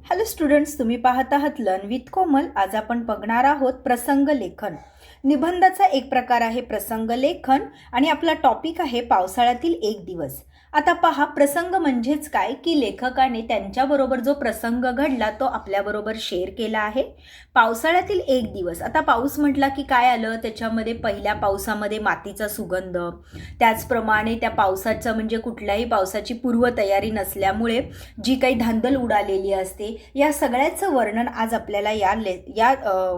Hello students, तुम्ही पाहत आहात लर्न विथ कोमल. आज आपण बघणार आहोत प्रसंग लेखन. निबंधाचा एक प्रकार आहे प्रसंग लेखन आणि आपला टॉपिक आहे पावसाळ्यातील एक दिवस. आता पहा, प्रसंग म्हणजेच काय की लेखकाने त्यांच्याबरोबर जो प्रसंग घडला तो आपल्याबरोबर शेअर केला आहे. पावसाळ्यातील एक दिवस. आता पाऊस म्हटला की काय आलं त्याच्यामध्ये? पहिल्या पावसामध्ये मातीचा सुगंध, त्याचप्रमाणे त्या पावसाचं म्हणजे कुठल्याही पावसाची पूर्वतयारी नसल्यामुळे जी काही धांदल उडालेली असते, या सगळ्याचं वर्णन आज आपल्याला या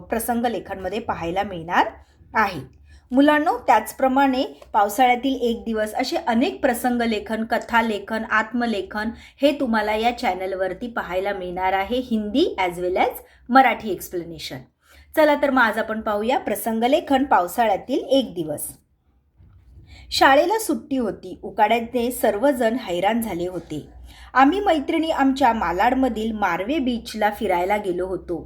प्रसंग लेखनमध्ये पाहायला मिळणार आहे. मुलांनो, त्याचप्रमाणे पावसाळ्यातील एक दिवस असे अनेक प्रसंग लेखन, कथा लेखन, आत्मलेखन हे तुम्हाला या चॅनलवरती पाहायला मिळणार आहे, हिंदी ॲज वेल ॲज मराठी एक्सप्लेनेशन. चला तर मग आज आपण पाहूया प्रसंग लेखन पावसाळ्यातील एक दिवस. शाळेला सुट्टी होती. उकाड्याने सर्वजण हैराण झाले होते. आम्ही मैत्रिणी आमच्या मालाडमधील मार्वे बीचला फिरायला गेलो होतो.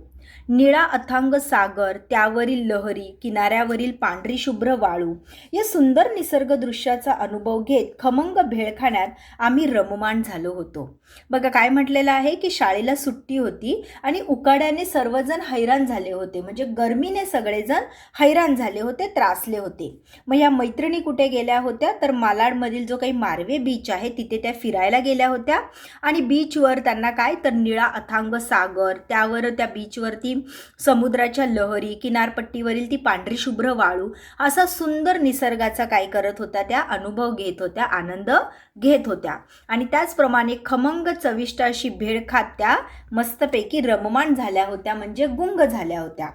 निळा अथांग सागर, त्यावरील लहरी, किनाऱ्यावरील पांढरी शुभ्र वाळू या सुंदर निसर्ग दृश्याचा अनुभव घेत खमंग भेळ खाण्यात आम्ही रममाण झालो होतो. बघा काय म्हटलेलं आहे की शाळेला सुट्टी होती आणि उकाड्याने सर्वजण हैराण झाले होते, म्हणजे गरमीने सगळेजण हैराण झाले होते, त्रासले होते. मग या मैत्रिणी कुठे गेल्या होत्या तर मालाडमधील जो काही मार्वे बीच आहे तिथे त्या फिरायला गेल्या होत्या. आणि बीचवर त्यांना काय तर निळा अथांग सागर, त्यावर त्या बीचवरती समुद्राच्या लहरी, किनारपट्टीवरील ती पांढरी शुभ्र वाळू असा सुंदर निसर्गाचा काय करत होत्या, त्या अनुभव घेत होत्या, आनंद घेत होत्या. आणि त्याचप्रमाणे खमंग चविष्ट अशी भेळ खात त्या मस्तपैकी रममाण झाल्या होत्या, म्हणजे गुंग झाल्या होत्या.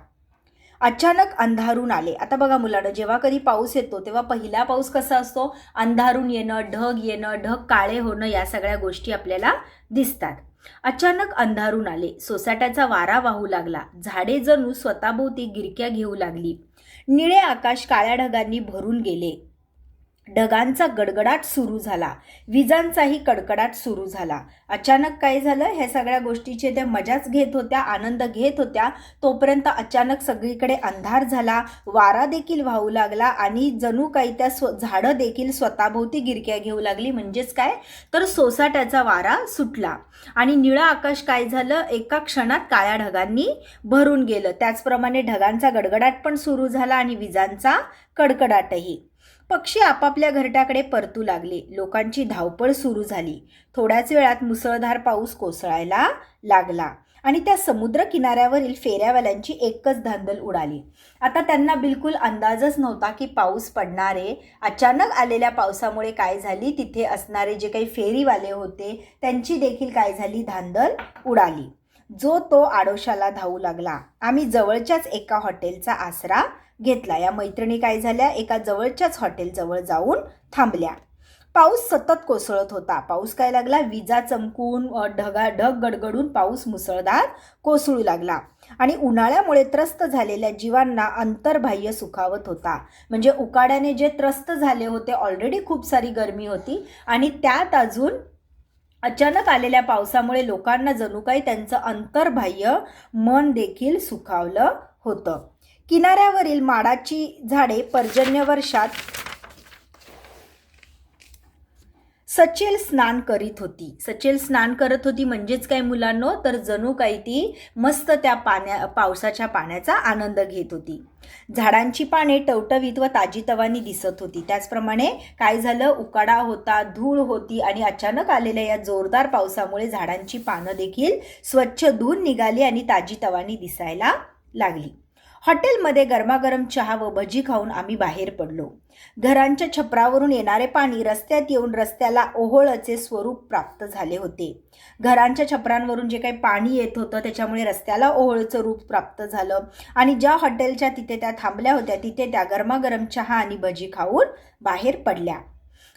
अचानक अंधारून आले. आता बघा मुलांना, जेव्हा कधी पाऊस येतो तेव्हा पहिला पाऊस कसा असतो? अंधारून येणं, ढग येणं, ढग काळे होणं, या सगळ्या गोष्टी आपल्याला दिसतात. अचानक अंधारून आले. सोसाट्याचा वारा वाहू लागला. झाडे जणू स्वतःभोवती गिरक्या घेऊ लागली. निळे आकाश काळ्या ढगांनी भरून गेले. ढगांचा गडगडाट सुरू झाला. विजांचाही कडकडाट सुरू झाला. अचानक काय झालं? ह्या सगळ्या गोष्टीचे त्या मजाच घेत होत्या, आनंद घेत होत्या. तोपर्यंत अचानक सगळीकडे अंधार झाला, वारा देखील वाहू लागला आणि जणू काही त्या झाडं देखील स्वतःभोवती गिरक्या घेऊ लागली. म्हणजेच काय तर सोसाट्याचा वारा सुटला आणि निळं आकाश काय झालं? एका क्षणात काळ्या ढगांनी भरून गेलं. त्याचप्रमाणे ढगांचा गडगडाट पण सुरू झाला आणि विजांचा कडकडाटही. पक्षी आपापल्या घरट्याकडे परतू लागले. लोकांची धावपळ सुरू झाली. थोड्याच वेळात मुसळधार पाऊस कोसळायला लागला आणि त्या समुद्र किनाऱ्यावरील फेऱ्यावाल्यांची एकच धांदल उडाली. आता त्यांना बिलकुल अंदाजच नव्हता की पाऊस पडणार आहे. अचानक आलेल्या पावसामुळे काय झाली, तिथे असणारे जे काही फेरीवाले होते त्यांची देखील काय झाली, धांदल उडाली. जो तो आडोशाला धावू लागला. आम्ही जवळच्याच एका हॉटेलचा आसरा घेतला. या मैत्रिणी काय झाल्या, एका जवळच्याच हॉटेलजवळ जाऊन थांबल्या. पाऊस सतत कोसळत होता. पाऊस काय लागला? विजा चमकून, ढग गडगडून पाऊस मुसळधार कोसळू लागला आणि उन्हाळ्यामुळे त्रस्त झालेल्या जीवांना अंतर्बाह्य सुखावत होता. म्हणजे उकाड्याने जे त्रस्त झाले होते, ऑलरेडी खूप सारी गरमी होती आणि त्यात अजून अचानक आलेल्या पावसामुळे लोकांना जणू काही त्यांचं अंतर्बाह्य मन देखील सुखावलं होतं. किनाऱ्यावरील माडाची झाडे पर्जन्य वर्षात सचेल स्नान करीत होती. सचेल स्नान करत होती म्हणजेच काय मुलांनो, तर जणू काही ती मस्त त्या पावसाच्या पाण्याचा आनंद घेत होती. झाडांची पाने टवटवीत व ताजीतवानी दिसत होती. त्याचप्रमाणे काय झालं? उकाडा होता, धूळ होती आणि अचानक आलेल्या या जोरदार पावसामुळे झाडांची पानं देखील स्वच्छ धुवून निघाली आणि ताजीतवानी दिसायला लागली. हॉटेलमध्ये गरमागरम चहा व भजी खाऊन आम्ही बाहेर पडलो. घरांच्या छपरावरून येणारे पाणी रस्त्यात येऊन रस्त्याला ओहोळचे स्वरूप प्राप्त झाले होते. घरांच्या छपरांवरून जे काही पाणी येत होतं त्याच्यामुळे रस्त्याला ओहोळचं रूप प्राप्त झालं आणि ज्या हॉटेलच्या तिथे त्या थांबल्या होत्या तिथे त्या गरमागरम चहा आणि भजी खाऊन बाहेर पडल्या.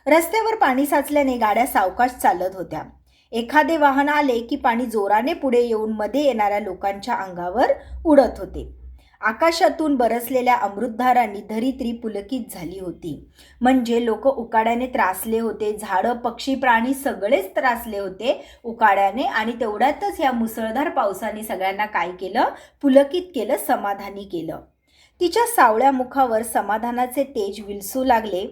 रस्त्यावर पाणी साचल्याने गाड्या सावकाश चालत होत्या. एखादे वाहन आले की पाणी जोराने पुढे येऊन मध्ये येणाऱ्या लोकांच्या अंगावर उडत होते. आकाशातून बरसलेल्या अमृतधारांनी धरित्री पुलकित झाली होती. म्हणजे लोक उकाड्याने त्रासले होते, झाडं, पक्षी, प्राणी सगळेच त्रासले होते उकाड्याने आणि तेवढ्यातच या मुसळधार पावसाने सगळ्यांना काय केलं? पुलकित केलं, समाधानी केलं. तिच्या सावळ्या मुखावर समाधानाचे तेज विलसू लागले.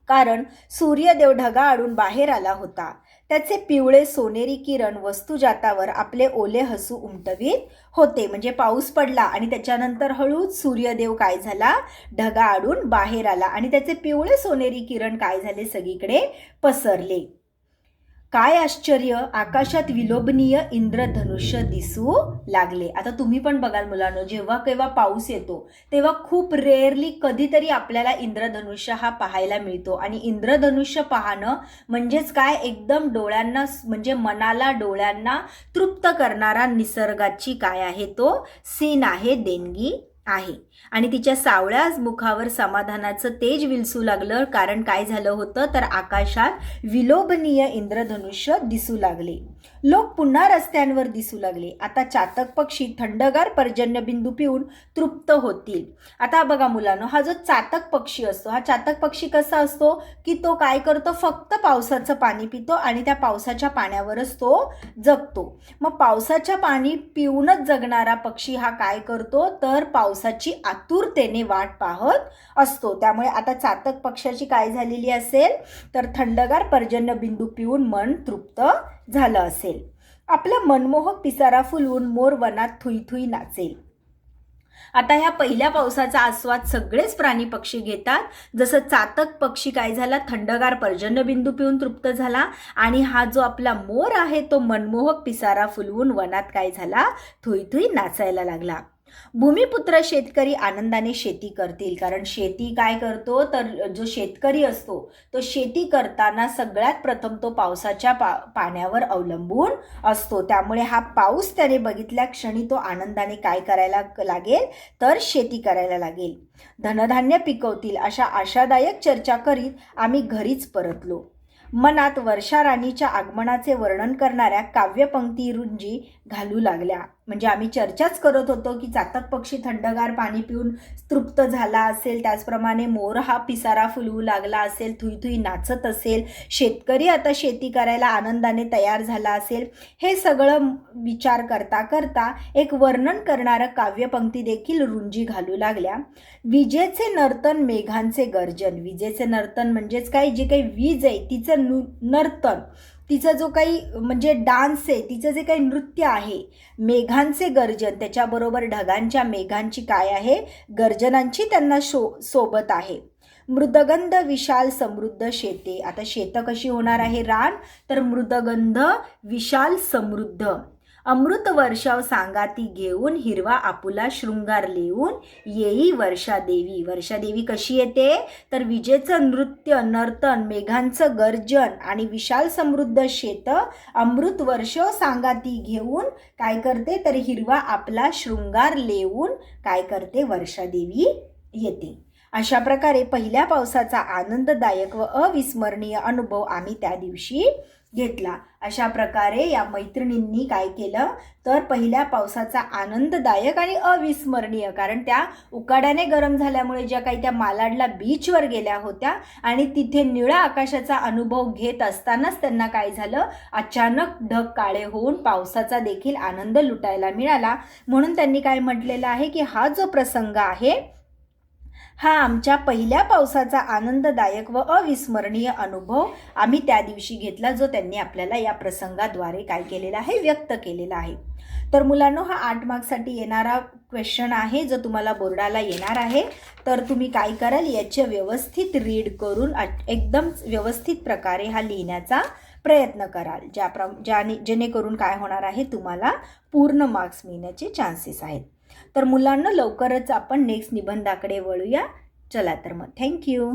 कारण सूर्यदेव ढगाआडून बाहेर आला होता. त्याचे पिवळे सोनेरी किरण वस्तुजातावर आपले ओले हसू उमटवीत होते. म्हणजे पाऊस पडला आणि त्याच्यानंतर हळूच सूर्यदेव काय झाला, ढगा आडून बाहेर आला आणि त्याचे पिवळे सोनेरी किरण काय झाले, सगळीकडे पसरले. काय आश्चर्य, आकाशात विलोभनीय इंद्रधनुष्य दिसू लागले. आता तुम्ही पण बघाल मुलांनो, जेव्हा केव्हा पाऊस येतो तेव्हा खूप रेअरली कधीतरी आपल्याला इंद्रधनुष्य हा पाहायला मिळतो. आणि इंद्रधनुष्य पाहणं म्हणजेच काय, एकदम डोळ्यांना म्हणजे मनाला डोळ्यांना तृप्त करणारा निसर्गाची काय आहे तो सीन आहे, देणगी आहे. आणि तिच्या सावळ्या मुखावर समाधानाचं तेज विलसू लागलं. कारण काय झालं होतं तर आकाशात विलोभनीय इंद्रधनुष्य दिसू लागले. लोक पुन्हा रस्त्यांवर दिसू लागले. आता चातक पक्षी थंडगार पर्जन्यबिंदू पिऊन तृप्त होतील. आता बघा मुलांनो, हा जो चातक पक्षी असतो, हा चातक पक्षी कसा असतो की तो काय करतो, फक्त पावसाचं पाणी पितो आणि त्या पावसाच्या पाण्यावरच तो जगतो. मग पावसाच्या पाणी पिऊनच जगणारा पक्षी हा काय करतो तर पावसाची आतुरतेने वाट पाहत असतो. त्यामुळे आता चातक पक्षाची काय झालेली असेल तर थंडगार पर्जन्यबिंदू पिऊन मन तृप्त झालं असेल. आपला मनमोहक पिसारा फुलवून मोर वनात थुई थुई नाचेल. आता ह्या पहिल्या पावसाचा आस्वाद सगळेच प्राणी पक्षी घेतात. जसं चातक पक्षी काय झाला, थंडगार पर्जन्यबिंदू पिऊन तृप्त झाला आणि हा जो आपला मोर आहे तो मनमोहक पिसारा फुलवून वनात काय झाला, थुई थुई नाचायला लागला. भूमिपुत्र शेतकरी आनंदाने शेती करतील. कारण शेती काय करतो तर जो शेतकरी असतो तो शेती करताना सगळ्यात प्रथम तो पावसाच्या पाण्यावर अवलंबून असतो. त्यामुळे हा पाऊस त्याने बघितल्या क्षणी तो आनंदाने काय करायला लागेल तर शेती करायला लागेल. धनधान्य पिकवतील अशा आशादायक चर्चा करीत आम्ही घरीच परतलो. मनात वर्षा राणीच्या आगमनाचे वर्णन करणाऱ्या काव्यपंक्ती रुंजी घालू लागल्या. म्हणजे आम्ही चर्चाच करत होतो की चातक पक्षी थंडगार पाणी पिऊन तृप्त झाला असेल, त्याचप्रमाणे मोर हा पिसारा फुलवू लागला असेल, थुई थुई नाचत असेल, शेतकरी आता शेती करायला आनंदाने तयार झाला असेल. हे सगळं विचार करता करता एक वर्णन करणारं काव्यपंक्ती देखील रुंजी घालू लागल्या. विजेचे नर्तन, मेघांचे गर्जन. विजेचे नर्तन म्हणजेच काय, जी काही वीज आहे तिचं नर्तन, तिचा जो काही म्हणजे डान्स आहे, तिचं जे काही नृत्य आहे. मेघांचे गर्जन, त्याच्याबरोबर ढगांच्या मेघांची काय आहे, गर्जनांची त्यांना सोबत आहे. मृदगंध विशाल समृद्ध शेते. आता शेतं कशी होणार आहे, रान, तर मृदगंध विशाल समृद्ध. अमृत वर्षाव सांगाती घेऊन हिरवा आपुला शृंगार लिहून येई वर्षादेवी. वर्षादेवी कशी येते तर विजेचं नृत्य, नर्तन, मेघांचं गर्जन आणि विशाल समृद्ध शेत अमृत वर्षाव सांगाती घेऊन काय करते तर हिरवा आपला शृंगार लेवून काय करते, वर्षादेवी येते. अशा प्रकारे पहिल्या पावसाचा आनंददायक व अविस्मरणीय अनुभव आम्ही त्या दिवशी घेतला. अशा प्रकारे या मैत्रिणींनी काय केलं तर पहिल्या पावसाचा आनंददायक आणि अविस्मरणीय, कारण त्या उकाड्याने गरम झाल्यामुळे ज्या काही त्या मालाडला बीचवर गेल्या होत्या आणि तिथे निळ्या आकाशाचा अनुभव घेत असतानाच त्यांना काय झालं, अचानक ढग काळे होऊन पावसाचा देखील आनंद लुटायला मिळाला. म्हणून त्यांनी काय म्हटलेलं आहे की हा जो प्रसंग आहे हा आमच्या पहिल्या पावसाचा आनंददायक व अविस्मरणीय अनुभव आम्ही त्या दिवशी घेतला, जो त्यांनी आपल्याला या प्रसंगाद्वारे काय केलेला आहे, व्यक्त केलेला आहे. तर मुलांनो, हा 8 मार्क्ससाठी येणारा क्वेश्चन आहे जो तुम्हाला बोर्डाला येणार आहे. तर तुम्ही काय कराल, याचे व्यवस्थित रीड करून एकदम व्यवस्थित प्रकारे हा लिहिण्याचा प्रयत्न कराल, जेणेकरून काय होणार आहे, तुम्हाला पूर्ण मार्क्स मिळण्याचे चान्सेस आहेत. तर मुलांना लवकरच आपण नेक्स्ट निबंधाकडे वळूया. चला तर मग थँक्यू.